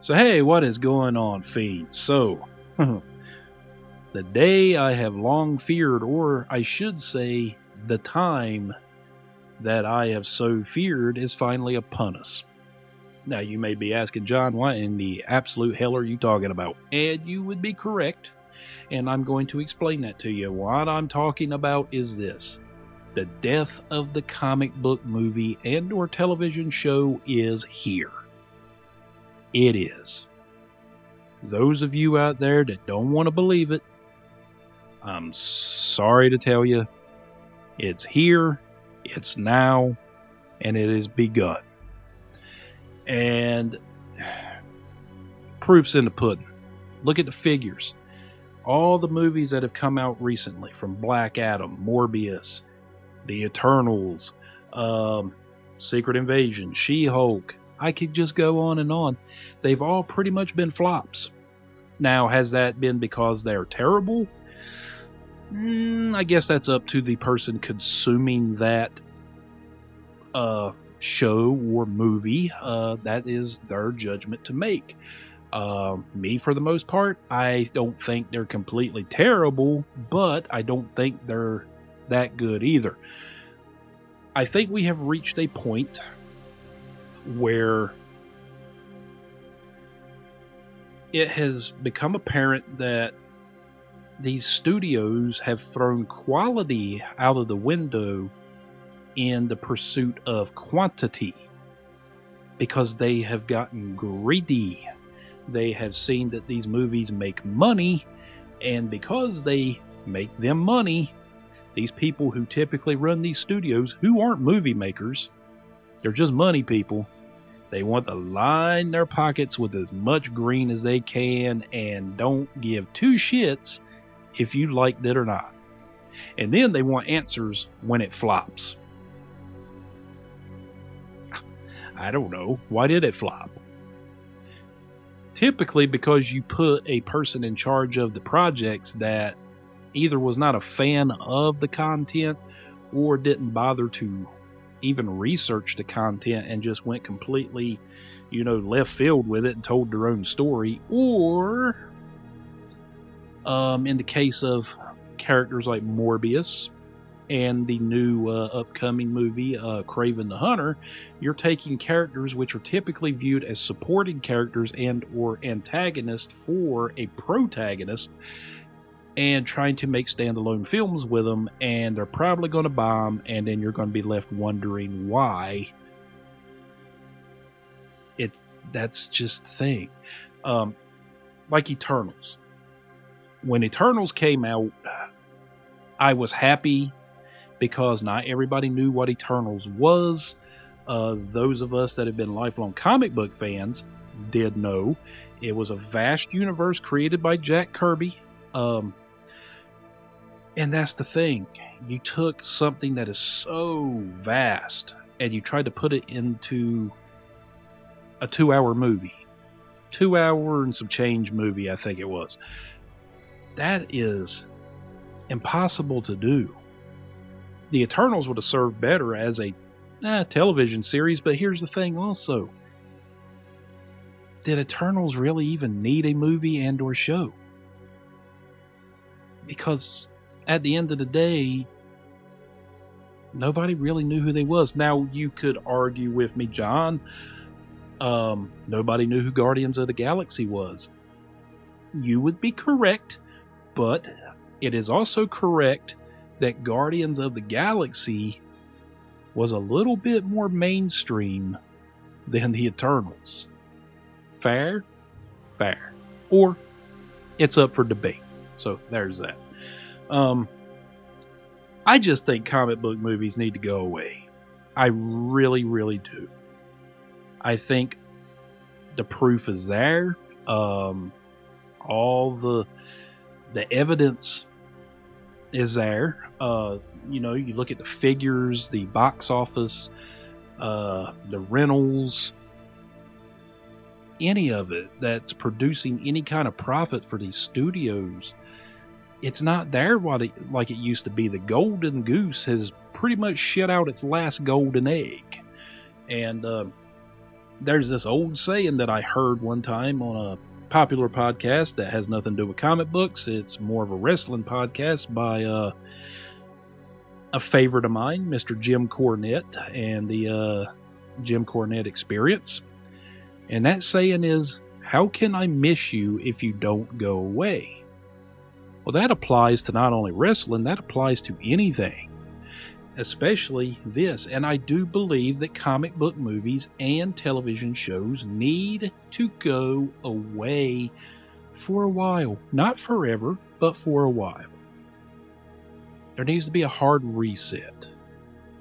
So, hey, what is going on, Fiends? So, the day I have long feared, or I should say, the time that I have so feared is finally upon us. Now, you may be asking, John, what in the absolute hell are you talking about? And you would be correct, and I'm going to explain that to you. What I'm talking about is this. The death of the comic book movie and or television show is here. It is. Those of you out there that don't want to believe it, I'm sorry to tell you, it's here, it's now, and it has begun. And proof's in the pudding. Look at the figures. All the movies that have come out recently, from Black Adam, Morbius, The Eternals, Secret Invasion, She-Hulk, I could just go on and on. They've all pretty much been flops. Now, has that been because they're terrible? I guess that's up to the person consuming that show or movie. That is their judgment to make. Me, for the most part, I don't think they're completely terrible, but I don't think they're that good either. I think we have reached a point where it has become apparent that these studios have thrown quality out of the window in the pursuit of quantity because they have gotten greedy. They have seen that these movies make money, and because they make them money, these people who typically run these studios, who aren't movie makers, they're just money people, they want to line their pockets with as much green as they can and don't give two shits if you liked it or not. And then they want answers when it flops. I don't know. Why did it flop? Typically because you put a person in charge of the projects that either was not a fan of the content or didn't bother to even research the content and just went completely, left field with it and told their own story. Or, in the case of characters like Morbius and the new upcoming movie, Kraven the Hunter, you're taking characters which are typically viewed as supporting characters and or antagonists for a protagonist and trying to make standalone films with them, and they're probably going to bomb, and then you're going to be left wondering why. That's just the thing. Like Eternals. When Eternals came out, I was happy because not everybody knew what Eternals was. Those of us that have been lifelong comic book fans did know. It was a vast universe created by Jack Kirby. And that's the thing. You took something that is so vast and you tried to put it into a 2-hour movie. 2-hour and some change movie, I think it was. That is impossible to do. The Eternals would have served better as a television series, but here's the thing also. Did Eternals really even need a movie and or show? Because at the end of the day, nobody really knew who they was. Now, you could argue with me, John, nobody knew who Guardians of the Galaxy was. You would be correct, but it is also correct that Guardians of the Galaxy was a little bit more mainstream than the Eternals. Fair? Fair. Or it's up for debate. So there's that. I just think comic book movies need to go away. I really, really do. I think the proof is there. All the evidence is there. You look at the figures, the box office, the rentals, any of it that's producing any kind of profit for these studios. It's not there like it used to be. The golden goose has pretty much shit out its last golden egg. And there's this old saying that I heard one time on a popular podcast that has nothing to do with comic books. It's more of a wrestling podcast by a favorite of mine, Mr. Jim Cornette, and the Jim Cornette Experience. And that saying is, how can I miss you if you don't go away? Well, that applies to not only wrestling, that applies to anything, especially this. And I do believe that comic book movies and television shows need to go away for a while. Not forever, but for a while. There needs to be a hard reset.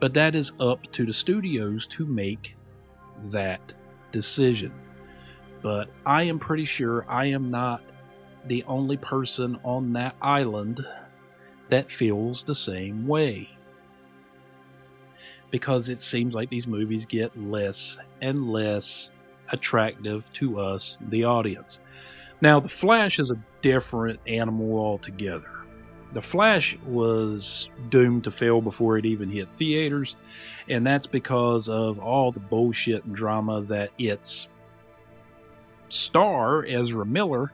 But that is up to the studios to make that decision. But I am pretty sure I am not the only person on that island that feels the same way. Because it seems like these movies get less and less attractive to us, the audience. Now, The Flash is a different animal altogether. The Flash was doomed to fail before it even hit theaters, and that's because of all the bullshit and drama that its star, Ezra Miller,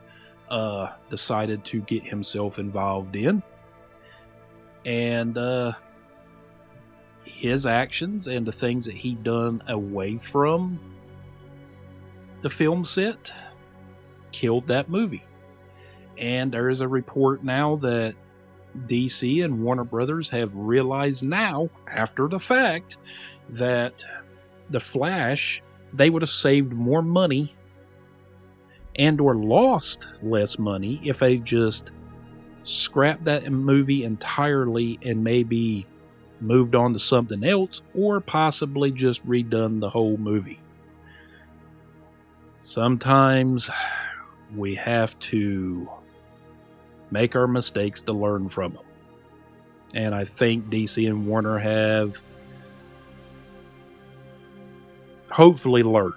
decided to get himself involved in. And his actions and the things that he done away from the film set killed that movie. And there is a report now that DC and Warner Brothers have realized now, after the fact, that The Flash, they would have saved more money and or lost less money if they just scrapped that movie entirely and maybe moved on to something else, or possibly just redone the whole movie. Sometimes we have to make our mistakes to learn from them. And I think DC and Warner have hopefully learned.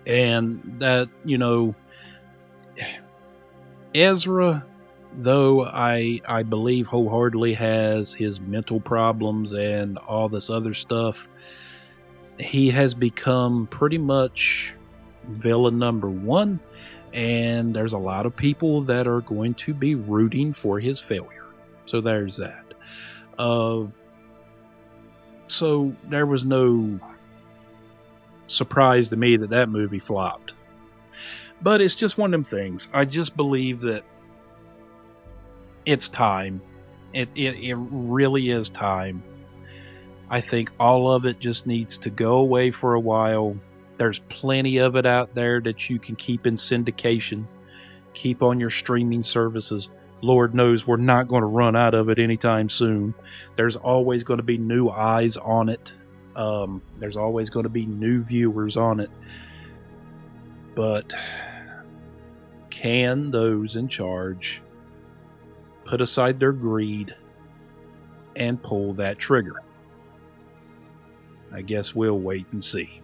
And that, Ezra, though I believe wholeheartedly has his mental problems and all this other stuff, he has become pretty much villain number one, and there's a lot of people that are going to be rooting for his failure. So there's that. So there was no surprise to me that movie flopped. But it's just one of them things. I just believe that it's time. It really is time. I think all of it just needs to go away for a while. There's plenty of it out there that you can keep in syndication, keep on your streaming services. Lord knows we're not going to run out of it anytime soon. There's always going to be new eyes on it. There's always going to be new viewers on it. But can those in charge put aside their greed and pull that trigger? I guess we'll wait and see.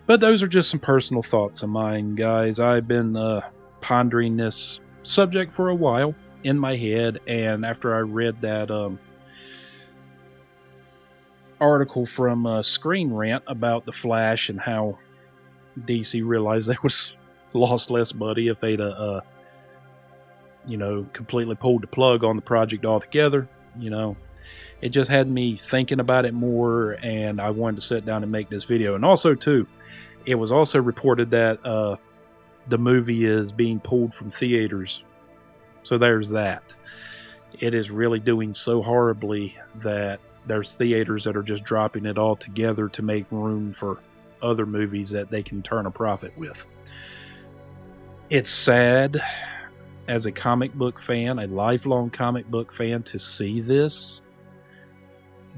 But those are just some personal thoughts of mine, guys. I've been pondering this subject for a while in my head, and after I read that article from Screen Rant about the Flash and how DC realized they was lost less money if they'd completely pulled the plug on the project altogether, it just had me thinking about it more, and I wanted to sit down and make this video. And also too, it was also reported that the movie is being pulled from theaters. So there's that. It is really doing so horribly that there's theaters that are just dropping it all together to make room for other movies that they can turn a profit with. It's sad as a comic book fan, a lifelong comic book fan, to see this.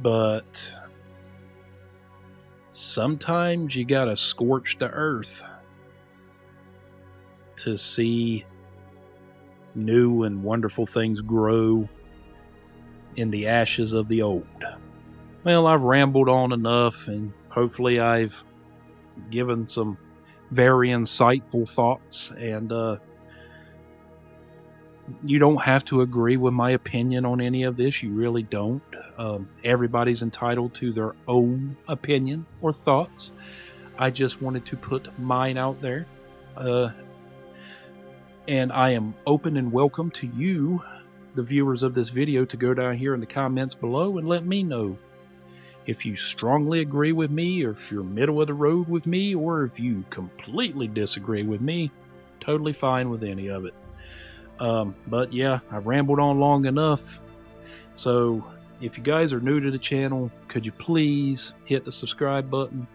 But sometimes you gotta scorch the earth to see new and wonderful things grow in the ashes of the old. Well, I've rambled on enough, and hopefully I've given some very insightful thoughts, and you don't have to agree with my opinion on any of this. You really don't. Everybody's entitled to their own opinion or thoughts. I just wanted to put mine out there. And I am open and welcome to you, the viewers of this video, to go down here in the comments below and let me know if you strongly agree with me, or if you're middle of the road with me, or if you completely disagree with me. Totally fine with any of it. But yeah, I've rambled on long enough. So if you guys are new to the channel, could you please hit the subscribe button?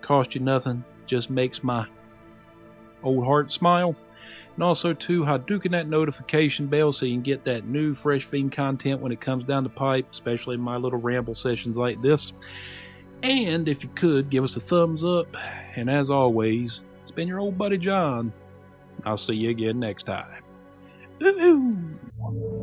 Cost you nothing, just makes my old heart smile. And also too, Hadouken that notification bell so you can get that new fresh Fiend content when it comes down the pipe, especially my little ramble sessions like this. And if you could, give us a thumbs up. And as always, it's been your old buddy John. I'll see you again next time. Ooh.